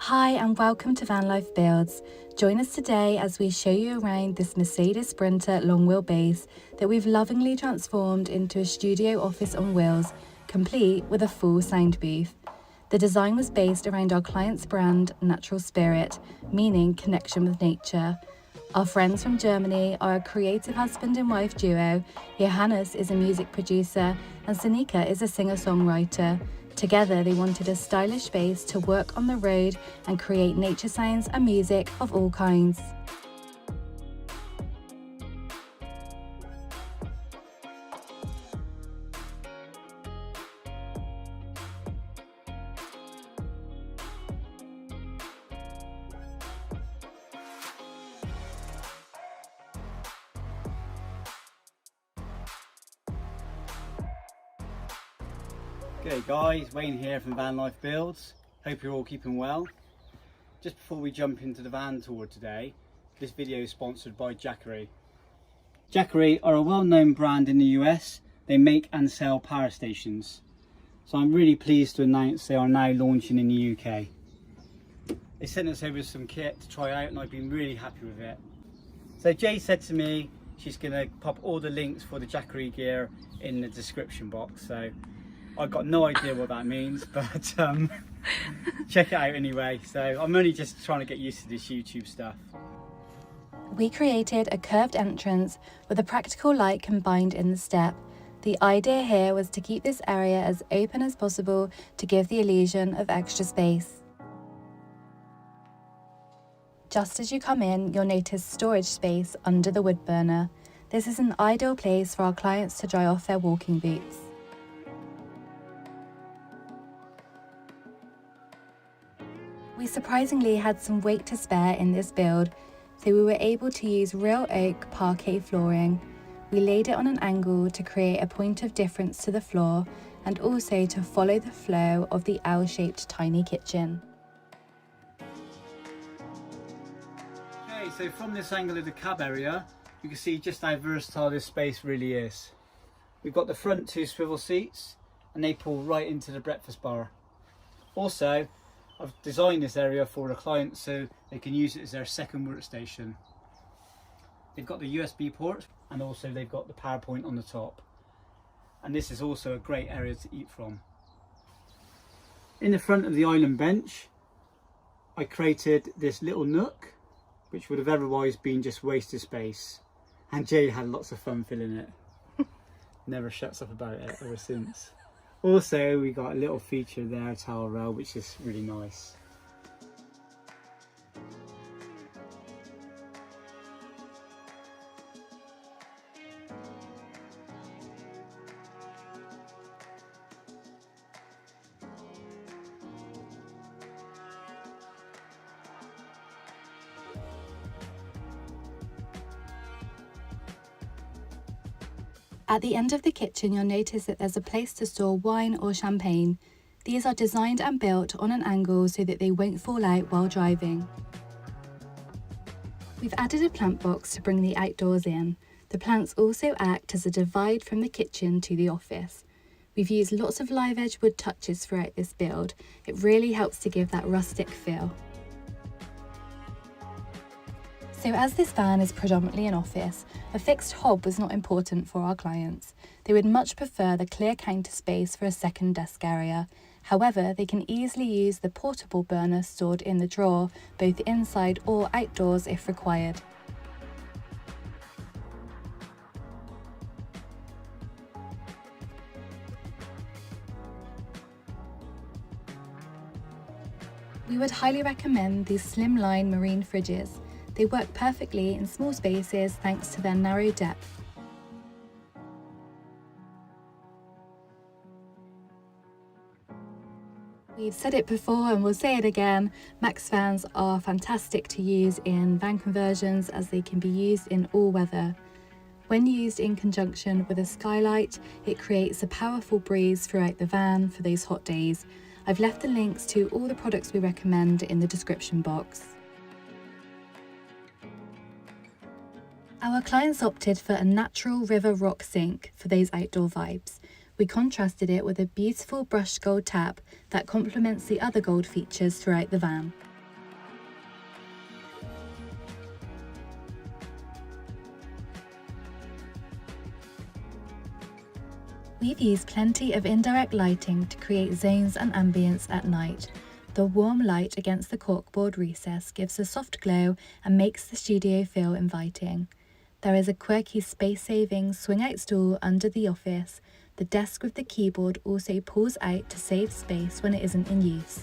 Hi and welcome to Vanlife Builds. Join us today as we show you around this Mercedes Sprinter long wheelbase that we've lovingly transformed into a studio office on wheels, complete with a full sound booth. The design was based around our client's brand, Natural Spirit, meaning connection with nature. Our friends from Germany are a creative husband and wife duo. Johannes is a music producer and Sinnika is a singer-songwriter. Together, they wanted a stylish space to work on the road and create nature sounds and music of all kinds. Okay guys, Wayne here from Vanlife Builds. Hope you're all keeping well. Just before we jump into the van tour today, this video is sponsored by Jackery. Jackery are a well-known brand in the US. They make and sell power stations. So I'm really pleased to announce they are now launching in the UK. They sent us over some kit to try out and I've been really happy with it. So Jay said to me she's going to pop all the links for the Jackery gear in the description box. So I've got no idea what that means, but check it out anyway. So I'm only just trying to get used to this YouTube stuff. We created a curved entrance with a practical light combined in the step. The idea here was to keep this area as open as possible to give the illusion of extra space. Just as you come in, you'll notice storage space under the wood burner. This is an ideal place for our clients to dry off their walking boots. We surprisingly had some weight to spare in this build, so we were able to use real oak parquet flooring. We laid it on an angle to create a point of difference to the floor and also to follow the flow of the L-shaped tiny kitchen. Okay, so from this angle of the cab area, you can see just how versatile this space really is. We've got the front two swivel seats and they pull right into the breakfast bar. Also, I've designed this area for the clients so they can use it as their second workstation. They've got the USB port and also they've got the PowerPoint on the top. And this is also a great area to eat from. In the front of the island bench, I created this little nook, which would have otherwise been just wasted space. And Jay had lots of fun filling it. Never shuts up about it ever since. Also, we got a little feature there, towel rail, which is really nice. At the end of the kitchen, you'll notice that there's a place to store wine or champagne. These are designed and built on an angle so that they won't fall out while driving. We've added a plant box to bring the outdoors in. The plants also act as a divide from the kitchen to the office. We've used lots of live edge wood touches throughout this build. It really helps to give that rustic feel. So as this van is predominantly an office, a fixed hob was not important for our clients. They would much prefer the clear counter space for a second desk area. However, they can easily use the portable burner stored in the drawer, both inside or outdoors if required. We would highly recommend these slimline marine fridges. They work perfectly in small spaces thanks to their narrow depth. We've said it before and we'll say it again, Max fans are fantastic to use in van conversions as they can be used in all weather. When used in conjunction with a skylight, it creates a powerful breeze throughout the van for those hot days. I've left the links to all the products we recommend in the description box. Our clients opted for a natural river rock sink for those outdoor vibes. We contrasted it with a beautiful brushed gold tap that complements the other gold features throughout the van. We've used plenty of indirect lighting to create zones and ambience at night. The warm light against the corkboard recess gives a soft glow and makes the studio feel inviting. There is a quirky space-saving swing-out stool under the office. The desk with the keyboard also pulls out to save space when it isn't in use.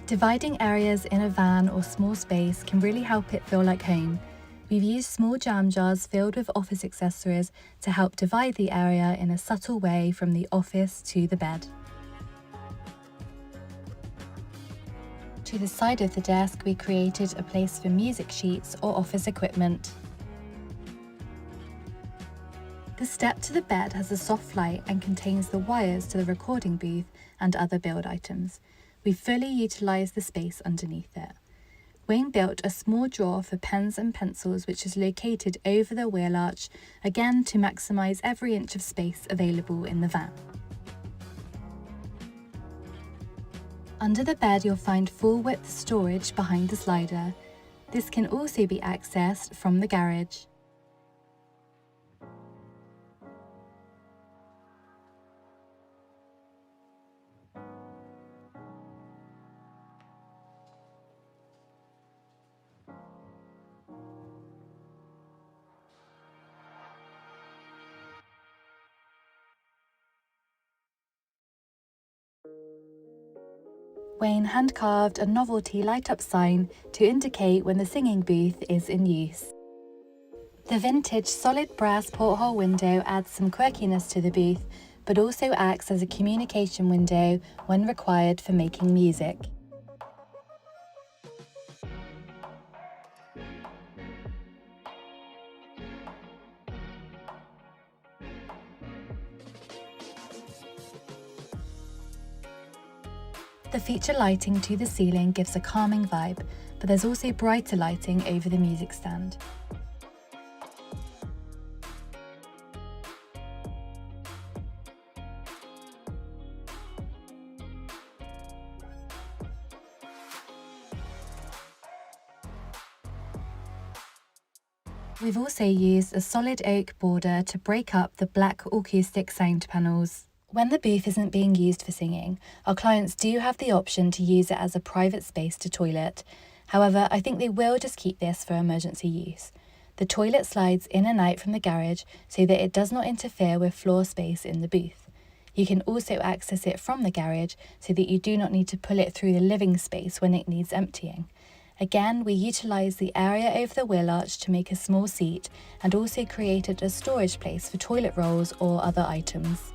Dividing areas in a van or small space can really help it feel like home. We've used small jam jars filled with office accessories to help divide the area in a subtle way from the office to the bed. To the side of the desk, we created a place for music sheets or office equipment. The step to the bed has a soft light and contains the wires to the recording booth and other build items. We fully utilised the space underneath it. Wayne built a small drawer for pens and pencils which is located over the wheel arch, again to maximise every inch of space available in the van. Under the bed you'll find full-width storage behind the slider. This can also be accessed from the garage. Wayne hand-carved a novelty light-up sign to indicate when the singing booth is in use. The vintage solid brass porthole window adds some quirkiness to the booth, but also acts as a communication window when required for making music. The feature lighting to the ceiling gives a calming vibe, but there's also brighter lighting over the music stand. We've also used a solid oak border to break up the black acoustic sound panels. When the booth isn't being used for singing, our clients do have the option to use it as a private space to toilet. However, I think they will just keep this for emergency use. The toilet slides in and out from the garage so that it does not interfere with floor space in the booth. You can also access it from the garage so that you do not need to pull it through the living space when it needs emptying. Again, we utilised the area over the wheel arch to make a small seat and also created a storage place for toilet rolls or other items.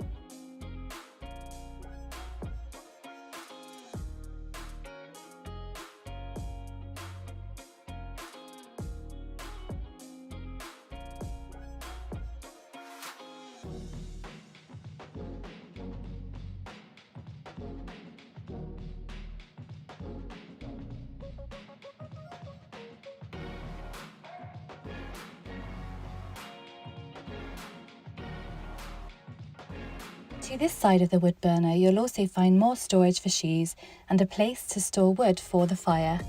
To this side of the wood burner, you'll also find more storage for shoes and a place to store wood for the fire.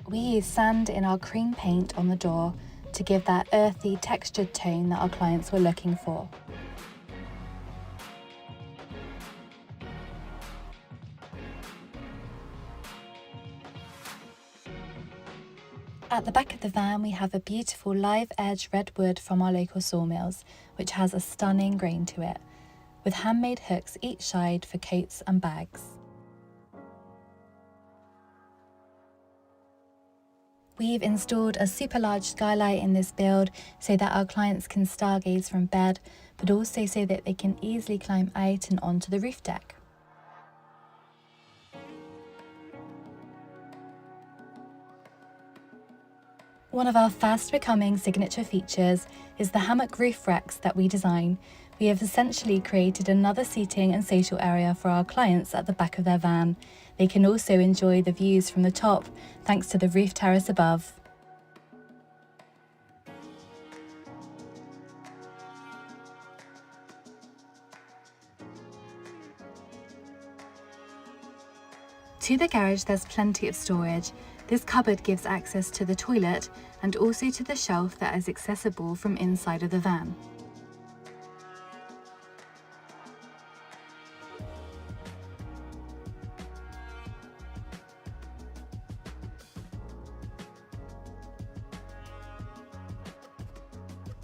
We use sand in our cream paint on the door to give that earthy, textured tone that our clients were looking for. At the back of the van we have a beautiful live edge redwood from our local sawmills, which has a stunning grain to it, with handmade hooks each side for coats and bags. We've installed a super large skylight in this build so that our clients can stargaze from bed, but also so that they can easily climb out and onto the roof deck. One of our fast becoming signature features is the hammock roof racks that we design. We have essentially created another seating and social area for our clients at the back of their van. They can also enjoy the views from the top thanks to the roof terrace above. To the garage there's plenty of storage. This cupboard gives access to the toilet and also to the shelf that is accessible from inside of the van.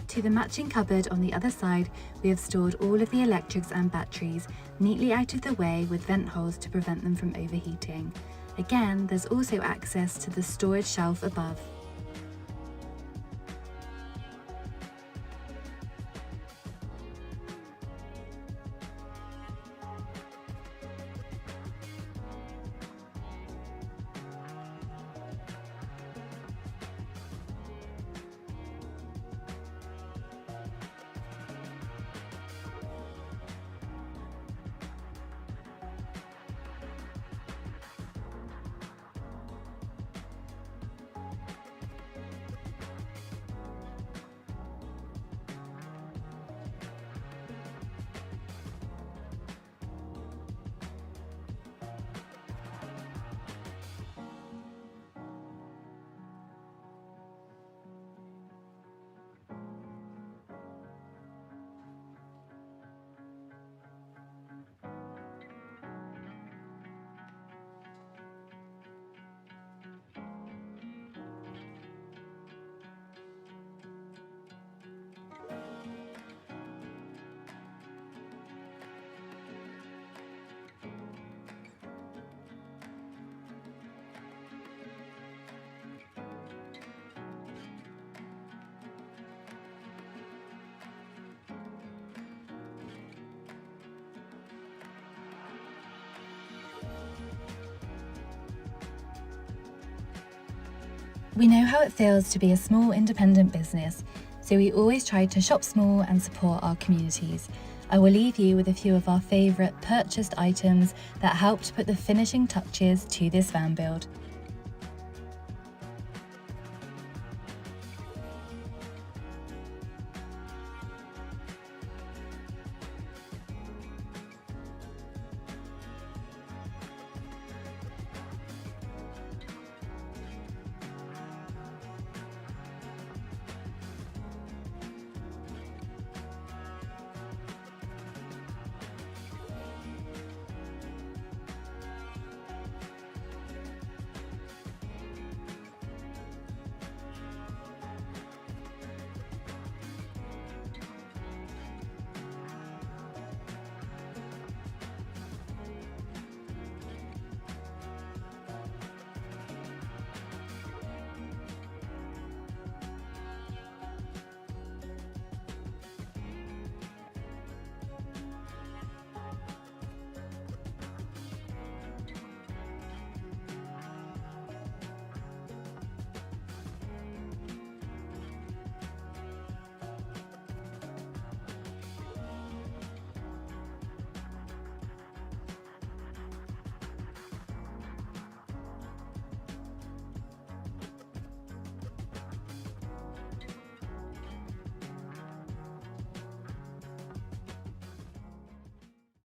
To the matching cupboard on the other side, we have stored all of the electrics and batteries neatly out of the way with vent holes to prevent them from overheating. Again, there's also access to the storage shelf above. We know how it feels to be a small independent business, so we always try to shop small and support our communities. I will leave you with a few of our favourite purchased items that helped put the finishing touches to this van build.